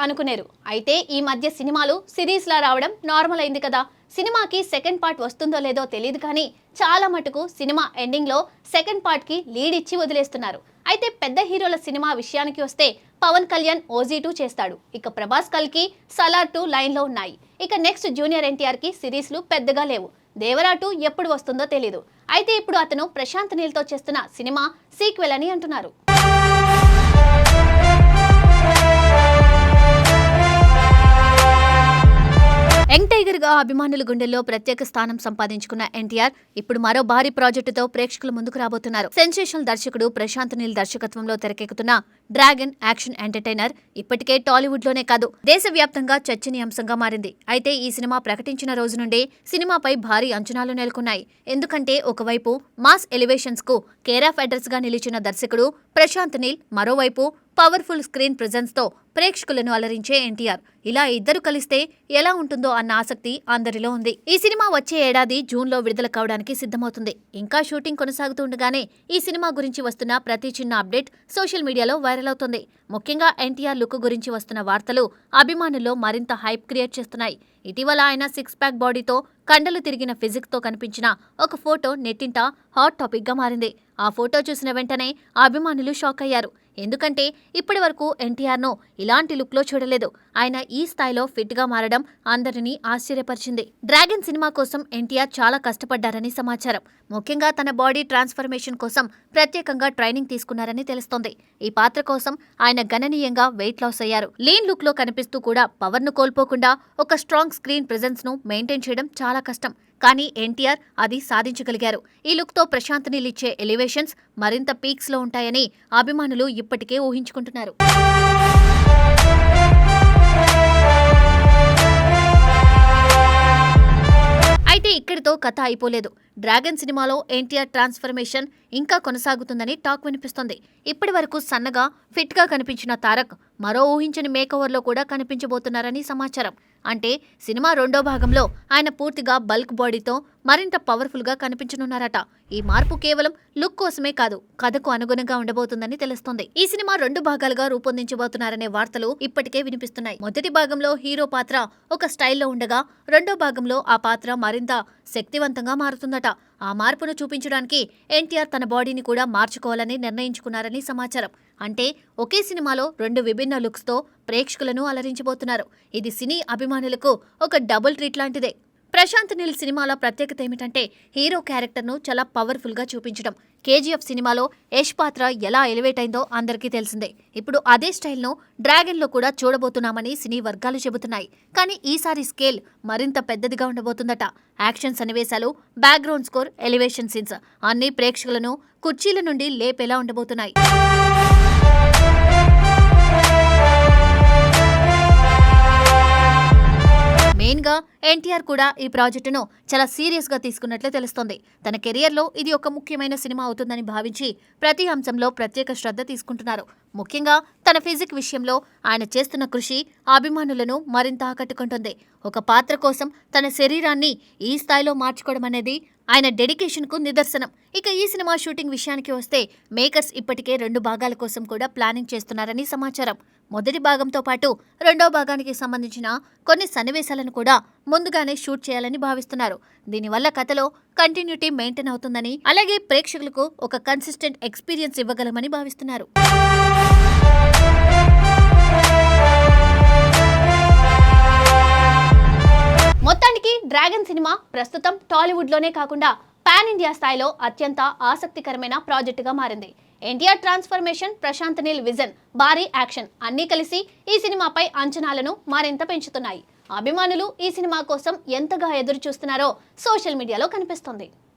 అనుకునేరు. అయితే ఈ మధ్య సినిమాలు సిరీస్లా రావడం నార్మల్ అయింది కదా. సినిమాకి సెకండ్ పార్ట్ వస్తుందో లేదో తెలియదు కానీ చాలా మటుకు సినిమా ఎండింగ్లో సెకండ్ పార్ట్కి లీడ్ ఇచ్చి వదిలేస్తున్నారు. అయితే పెద్ద హీరోల సినిమా విషయానికి వస్తే పవన్ కళ్యాణ్ ఓజీ 2 చేస్తాడు. ఇక ప్రభాస్ కల్కి సలార్ 2 లైన్లో ఉన్నాయి. ఇక నెక్స్ట్ జూనియర్ ఎన్టీఆర్కి సిరీస్లు పెద్దగా లేవు. దేవరా 2 ఎప్పుడు వస్తుందో తెలీదు. అయితే ఇప్పుడు అతను ప్రశాంత్ నీల్తో చేస్తున్న సినిమా సీక్వెల్ అని అంటున్నారు. యంగ్ టైగర్ గా అభిమానుల గుండెల్లో ప్రత్యేక స్థానం సంపాదించుకున్న ఎన్టీఆర్ ఇప్పుడు మరో భారీ ప్రాజెక్టుతో ప్రేక్షకుల ముందుకు రాబోతున్నారు. సెన్సేషనల్ దర్శకుడు ప్రశాంత్ నీల్ దర్శకత్వంలో తెరకెక్కుతున్న డ్రాగన్ యాక్షన్ ఎంటర్టైనర్ ఇప్పటికే టాలీవుడ్ లోనే కాదు దేశవ్యాప్తంగా చర్చనీయాంశంగా మారింది. అయితే ఈ సినిమా ప్రకటించిన రోజు నుండే సినిమాపై భారీ అంచనాలు నెలకొన్నాయి. ఎందుకంటే ఒకవైపు మాస్ ఎలివేషన్స్ కు కేర్ ఆఫ్ అడ్రస్ గా నిలిచిన దర్శకుడు ప్రశాంత్ నీల్, మరోవైపు పవర్ఫుల్ స్క్రీన్ ప్రెజెన్స్ తో ప్రేక్షకులను అలరించే ఎన్టీఆర్. ఇలా ఇద్దరు కలిస్తే ఎలా ఉంటుందో అన్న ఆసక్తి అందరిలో ఉంది. ఈ సినిమా వచ్చే ఏడాది జూన్లో విడుదల కావడానికి సిద్ధమవుతుంది. ఇంకా షూటింగ్ కొనసాగుతుండగానే ఈ సినిమా గురించి వస్తున్న ప్రతి చిన్న అప్డేట్ సోషల్ మీడియాలో వైరల్ అవుతుంది. ముఖ్యంగా ఎన్టీఆర్ లుక్ గురించి వస్తున్న వార్తలు అభిమానుల్లో మరింత హైప్ క్రియేట్ చేస్తున్నాయి. ఇటీవల ఆయన 6 ప్యాక్ బాడీతో కండలు తిరిగిన ఫిజిక్ తో కనిపించిన ఒక ఫోటో నెట్టింట హాట్ టాపిక్ గా మారింది. ఆ ఫోటో చూసిన వెంటనే అభిమానులు షాక్ అయ్యారు. ఎందుకంటే ఇప్పటి వరకు ఎన్టీఆర్ను ఇలాంటి లుక్లో చూడలేదు. ఆయన ఈ స్థాయిలో ఫిట్గా మారడం అందరినీ ఆశ్చర్యపరిచింది. డ్రాగన్ సినిమా కోసం ఎన్టీఆర్ చాలా కష్టపడ్డారని సమాచారం. ముఖ్యంగా తన బాడీ ట్రాన్స్ఫర్మేషన్ కోసం ప్రత్యేకంగా ట్రైనింగ్ తీసుకున్నారని తెలుస్తోంది. ఈ పాత్ర కోసం ఆయన గణనీయంగా వెయిట్ లాస్ అయ్యారు. లీన్ లుక్ లో కనిపిస్తూ కూడా పవర్ ను కోల్పోకుండా ఒక స్ట్రాంగ్ స్క్రీన్ ప్రెజెన్స్ ను మెయింటైన్ చేయడం చాలా కష్టం. కానీ ఎన్టీఆర్ అది సాధించగలిగారు. ఈ లుక్ తో ప్రశాంత్ నీల్ ఇచ్చే ఎలివేషన్స్ మరింత పీక్స్ లో ఉంటాయని అభిమానులు ఇప్పటికే ఊహించుకుంటున్నారు. అయితే ఇక్కడితో కథ అయిపోలేదు. డ్రాగన్ సినిమాలో ఎన్టీఆర్ ట్రాన్స్ఫర్మేషన్ ఇంకా కొనసాగుతుందని టాక్ వినిపిస్తోంది. ఇప్పటి వరకు సన్నగా ఫిట్ గా కనిపించిన తారక్ మరో ఊహించని మేకోవర్లో కూడా కనిపించబోతున్నారని సమాచారం. అంటే సినిమా రెండో భాగంలో ఆయన పూర్తిగా బల్క్ బాడీతో మరింత పవర్ఫుల్ గా కనిపించనున్నారట. ఈ మార్పు కేవలం లుక్ కోసమే కాదు, కథకు అనుగుణంగా ఉండబోతుందని తెలుస్తోంది. ఈ సినిమా 2 భాగాలుగా రూపొందించబోతున్నారనే వార్తలు ఇప్పటికే వినిపిస్తున్నాయి. మొదటి భాగంలో హీరో పాత్ర ఒక స్టైల్లో ఉండగా రెండో భాగంలో ఆ పాత్ర మరింత శక్తివంతంగా మారుతుందట. ఆ మార్పును చూపించడానికి ఎన్టీఆర్ తన బాడీని కూడా మార్చుకోవాలని నిర్ణయించుకున్నారని సమాచారం. అంటే ఒకే సినిమాలో 2 విభిన్న లుక్స్ తో ప్రేక్షకులను అలరించబోతున్నారు. ఇది సినీ అభిమానులకు ఒక డబుల్ ట్రీట్ లాంటిదే. ప్రశాంత్ నీల్ సినిమాల ప్రత్యేకత ఏమిటంటే హీరో క్యారెక్టర్ను చాలా పవర్ఫుల్ గా చూపించడం. కేజీఎఫ్ సినిమాలో యష్ పాత్ర ఎలా ఎలివేట్ అయిందో అందరికీ తెలిసిందే. ఇప్పుడు అదే స్టైల్ను డ్రాగన్లో కూడా చూడబోతున్నామని సినీ వర్గాలు చెబుతున్నాయి. కానీ ఈసారి స్కేల్ మరింత పెద్దదిగా ఉండబోతుందట. యాక్షన్ సన్నివేశాలు, బ్యాక్గ్రౌండ్ స్కోర్, ఎలివేషన్ సీన్స్ అన్ని ప్రేక్షకులను కుర్చీల నుండి లేపేలా ఉండబోతున్నాయి. మెయిన్గా ఎన్టీఆర్ కూడా ఈ ప్రాజెక్టును చాలా సీరియస్గా తీసుకున్నట్లే తెలుస్తోంది. తన కెరియర్లో ఇది ఒక ముఖ్యమైన సినిమా అవుతుందని భావించి ప్రతి అంశంలో ప్రత్యేక శ్రద్ధ తీసుకుంటున్నారు. ముఖ్యంగా తన ఫిజిక్ విషయంలో ఆయన చేస్తున్న కృషి అభిమానులను మరింత ఆకట్టుకుంటుంది. ఒక పాత్ర కోసం తన శరీరాన్ని ఈ స్థాయిలో మార్చుకోవడం అనేది ఆయన డెడికేషన్కు నిదర్శనం. ఇక ఈ సినిమా షూటింగ్ విషయానికి వస్తే మేకర్స్ ఇప్పటికే 2 భాగాల కోసం కూడా ప్లానింగ్ చేస్తున్నారని సమాచారం. మొదటి భాగంతో పాటు రెండో భాగానికి సంబంధించిన కొన్ని సన్నివేశాలను కూడా ముందుగానే షూట్ చేయాలని భావిస్తున్నారు. దీనివల్ల కథలో కంటిన్యూటీ మెయింటైన్ అవుతుందని, అలాగే ప్రేక్షకులకు ఒక కన్సిస్టెంట్ ఎక్స్పీరియన్స్ ఇవ్వగలమని భావిస్తున్నారు. మొత్తానికి డ్రాగన్ సినిమా ప్రస్తుతం టాలీవుడ్లోనే కాకుండా పాన్ ఇండియా స్థాయిలో అత్యంత ఆసక్తికరమైన ప్రాజెక్టుగా మారింది. ఎన్టీఆర్ ట్రాన్స్ఫర్మేషన్, ప్రశాంత్ నీల్ విజన్, భారీ యాక్షన్ అన్నీ కలిసి ఈ సినిమాపై అంచనాలను మరింత పెంచుతున్నాయి. అభిమానులు ఈ సినిమా కోసం ఎంతగా ఎదురు చూస్తున్నారో సోషల్ మీడియాలో కనిపిస్తోంది.